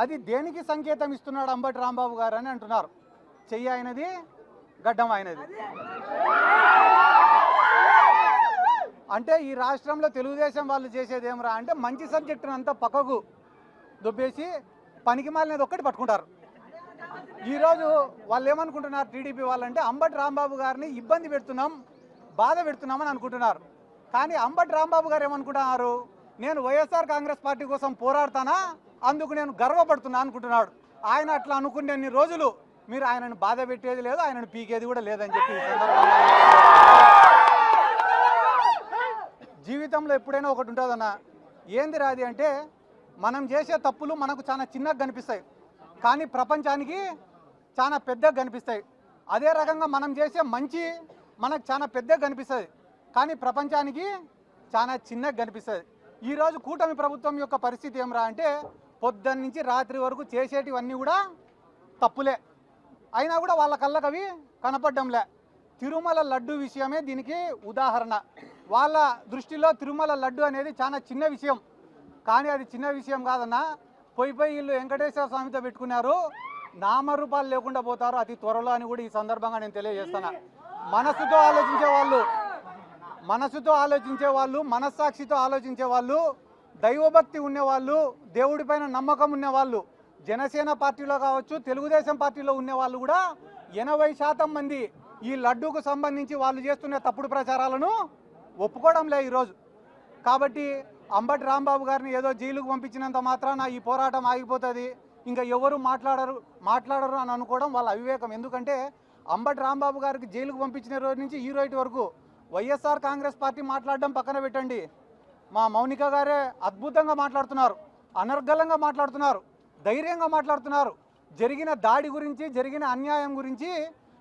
అది దేనికి సంకేతం ఇస్తున్నాడు అంబటి రాంబాబు గారు అని అంటున్నారు. చెయ్యి ఆయనది, గడ్డం ఆయనది. అంటే ఈ రాష్ట్రంలో తెలుగుదేశం వాళ్ళు చేసేది ఏమరా అంటే మంచి సబ్జెక్టును అంతా పక్కకు దుబ్బేసి పనికి మాలినది ఒక్కటి పట్టుకుంటారు. ఈరోజు వాళ్ళు ఏమనుకుంటున్నారు టీడీపీ వాళ్ళంటే అంబటి రాంబాబు గారిని ఇబ్బంది పెడుతున్నాం, బాధ పెడుతున్నామని అనుకుంటున్నారు. కానీ అంబటి రాంబాబు గారు ఏమనుకుంటున్నారు, నేను వైఎస్ఆర్ కాంగ్రెస్ పార్టీ కోసం పోరాడతానా, అందుకు నేను గర్వపడుతున్నా అనుకుంటున్నాడు. ఆయన అట్లా అనుకునే రోజులు మీరు ఆయనను బాధ పెట్టేది లేదు, ఆయనను పీకేది కూడా లేదని చెప్పి జీవితంలో ఎప్పుడైనా ఒకటి ఉంటుందన్న, ఏంది రాది అంటే మనం చేసే తప్పులు మనకు చాలా చిన్నగా కనిపిస్తాయి, కానీ ప్రపంచానికి చాలా పెద్దగా కనిపిస్తాయి. అదే రకంగా మనం చేసే మంచి మనకు చాలా పెద్దగా కనిపిస్తుంది, కానీ ప్రపంచానికి చాలా చిన్నగా కనిపిస్తుంది. ఈరోజు కూటమి ప్రభుత్వం యొక్క పరిస్థితి ఏమరా అంటే పొద్దున్న నుంచి రాత్రి వరకు చేసేటివన్నీ కూడా తప్పులే, అయినా కూడా వాళ్ళ కళ్ళకు అవి కనపడ్డంలే. తిరుమల లడ్డు విషయమే దీనికి ఉదాహరణ. వాళ్ళ దృష్టిలో తిరుమల లడ్డు అనేది చాలా చిన్న విషయం, కానీ అది చిన్న విషయం కాదన్నా. పోయి వీళ్ళు వెంకటేశ్వర స్వామితో పెట్టుకున్నారు, నామరూపాలు లేకుండా పోతారు అతి త్వరలో అని కూడా ఈ సందర్భంగా నేను తెలియజేస్తున్నా. మనసుతో ఆలోచించే వాళ్ళు, మనస్సాక్షితో ఆలోచించే వాళ్ళు, దైవభక్తి ఉండేవాళ్ళు, దేవుడిపైన నమ్మకం ఉన్నవాళ్ళు, జనసేన పార్టీలో కావచ్చు, తెలుగుదేశం పార్టీలో ఉండేవాళ్ళు కూడా 80% మంది ఈ లడ్డూకు సంబంధించి వాళ్ళు చేస్తున్న తప్పుడు ప్రచారాలను ఒప్పుకోవడం లే ఈరోజు. కాబట్టి అంబటి రాంబాబు గారిని ఏదో జైలుకు పంపించినంత మాత్రాన ఈ పోరాటం ఆగిపోతుంది, ఇంకా ఎవరు మాట్లాడరు అని అనుకోవడం వాళ్ళ అవివేకం. ఎందుకంటే అంబటి రాంబాబు గారికి జైలుకు పంపించిన రోజు నుంచి ఈ రోజు వరకు వైఎస్ఆర్ కాంగ్రెస్ పార్టీ మాట్లాడడం పక్కన పెట్టండి, మా మౌనిక గారే అద్భుతంగా మాట్లాడుతున్నారు, అనర్గళంగా మాట్లాడుతున్నారు, ధైర్యంగా మాట్లాడుతున్నారు. జరిగిన దాడి గురించి, జరిగిన అన్యాయం గురించి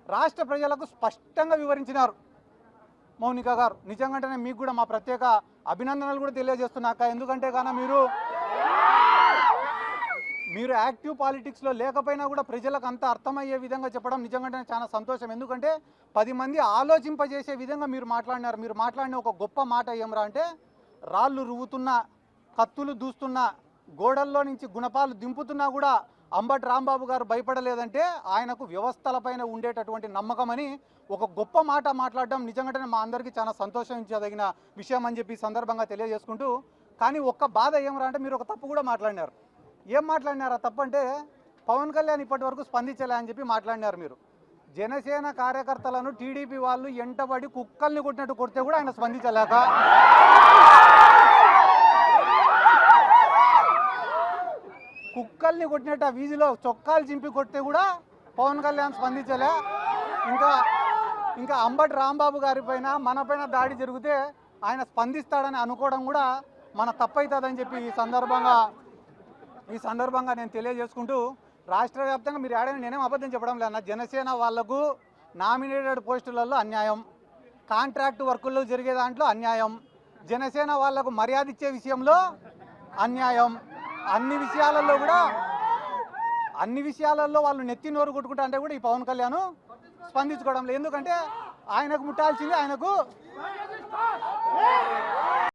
రాష్ట్ర ప్రజలకు స్పష్టంగా వివరించినారు మౌనిక గారు. నిజంగానే మీకు కూడా మా ప్రత్యేక అభినందనలు కూడా తెలియజేస్తున్నాక. ఎందుకంటే కానీ మీరు యాక్టివ్ పాలిటిక్స్లో లేకపోయినా కూడా ప్రజలకు అంత అర్థమయ్యే విధంగా చెప్పడం నిజంగానే చాలా సంతోషం. ఎందుకంటే 10 మంది ఆలోచింపజేసే విధంగా మీరు మాట్లాడినారు. మీరు మాట్లాడిన ఒక గొప్ప మాట ఏమరా అంటే రాళ్ళు రువ్వుతున్నా, కత్తులు దూస్తున్నా, గోడల్లో నుంచి గుణపాలు దింపుతున్నా కూడా అంబటి రాంబాబు గారు భయపడలేదంటే ఆయనకు వ్యవస్థలపైన ఉండేటటువంటి నమ్మకం అని ఒక గొప్ప మాట మాట్లాడడం నిజంగానే మా అందరికీ చాలా సంతోషించదగిన విషయం అని చెప్పి సందర్భంగా తెలియజేసుకుంటూ, కానీ ఒక్క బాధ ఏమరా అంటే మీరు ఒక తప్పు కూడా మాట్లాడినారు. ఏం మాట్లాడినారు ఆ తప్పు అంటే పవన్ కళ్యాణ్ ఇప్పటి వరకు స్పందించలే అని చెప్పి మాట్లాడినారు మీరు. జనసేన కార్యకర్తలను టీడీపీ వాళ్ళు ఎంటబడి కుక్కల్ని కొట్టినట్టు కొడితే కూడా ఆయన స్పందించలేక, కుక్కల్ని కొట్టినట్టు ఆ వీధిలో చొక్కాలు చింపి కొడితే కూడా పవన్ కళ్యాణ్ స్పందించలే. ఇంకా అంబటి రాంబాబు గారి పైన మనపైన దాడి జరిగితే ఆయన స్పందిస్తాడని అనుకోవడం కూడా మన తప్పవుతుందని చెప్పి ఈ సందర్భంగా నేను తెలియజేసుకుంటూ, రాష్ట్ర వ్యాప్తంగా మీరు ఏడైనా నేనేం అబద్ధం చెప్పడం లేదన్న, జనసేన వాళ్లకు నామినేటెడ్ పోస్టులలో అన్యాయం, కాంట్రాక్ట్ వర్కుల్లో జరిగే దాంట్లో అన్యాయం, జనసేన వాళ్లకు మర్యాద ఇచ్చే విషయంలో అన్యాయం, అన్ని విషయాలలో వాళ్ళు నెత్తి నోరు కొట్టుకుంటా అంటే కూడా ఈ పవన్ కళ్యాణ్ స్పందించుకోవడం లేదు. ఎందుకంటే ఆయనకు ముట్టాల్సింది ఆయనకు